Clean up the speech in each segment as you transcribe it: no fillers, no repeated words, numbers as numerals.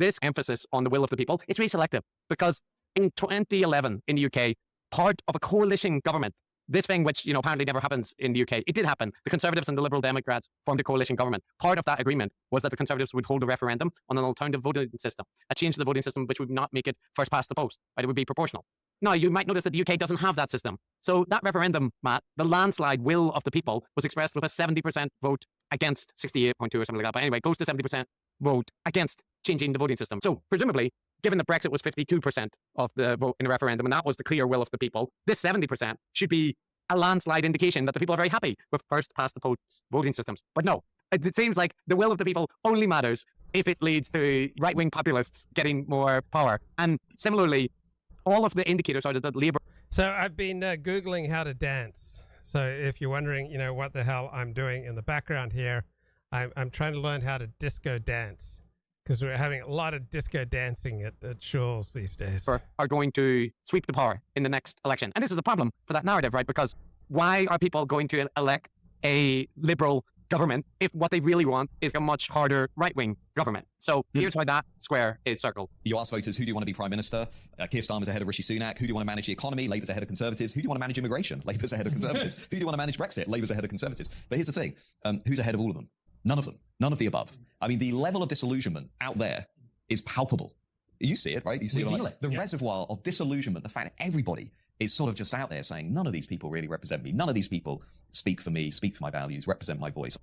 this emphasis on the will of the people, it's really selective, because in 2011 in the UK, part of a coalition government, this thing which, apparently never happens in the UK, it did happen. The Conservatives and the Liberal Democrats formed a coalition government. Part of that agreement was that the Conservatives would hold a referendum on an alternative voting system, a change to the voting system which would not make it first past the post, right? It would be proportional. Now, you might notice that the UK doesn't have that system. So that referendum, Matt, the landslide will of the people, was expressed with a 70% vote against 68.2 or something like that. But anyway, close to 70% vote against changing the voting system. So presumably, given that Brexit was 52% of the vote in the referendum, and that was the clear will of the people, this 70% should be a landslide indication that the people are very happy with first past the post voting systems. But no, it seems like the will of the people only matters if it leads to right-wing populists getting more power. And similarly, all of the indicators are that Labour... So I've been Googling how to dance. So if you're wondering, what the hell I'm doing in the background here, I'm trying to learn how to disco dance, because we're having a lot of disco dancing at Shaw's these days. Are going to sweep the power in the next election. And this is a problem for that narrative, right? Because why are people going to elect a liberal government if what they really want is a much harder right-wing government? So here's why that square is circled. You ask voters, who do you want to be Prime Minister? Keir Starmer's ahead of Rishi Sunak. Who do you want to manage the economy? Labour's ahead of Conservatives. Who do you want to manage immigration? Labour's ahead of Conservatives. Who do you want to manage Brexit? Labour's ahead of Conservatives. But here's the thing. Who's ahead of all of them? None of them. None of the above. I mean, the level of disillusionment out there is palpable. You see it, right? You see it. The reservoir of disillusionment, the fact that everybody is sort of just out there saying, none of these people really represent me. None of these people speak for me, speak for my values, represent my voice.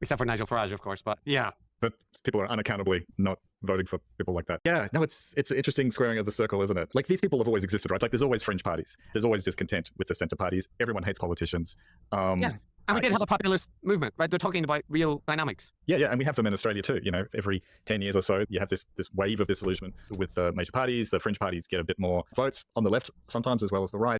Except for Nigel Farage, of course, but yeah. But people are unaccountably not voting for people like that. Yeah, no, it's an interesting squaring of the circle, isn't it? Like, these people have always existed, right? Like, there's always fringe parties. There's always discontent with the centre parties. Everyone hates politicians. Yeah. And we did have a populist movement, right? They're talking about real dynamics. Yeah, and we have them in Australia too. Every 10 years or so, you have this wave of disillusionment with the major parties. The fringe parties get a bit more votes on the left sometimes as well as the right.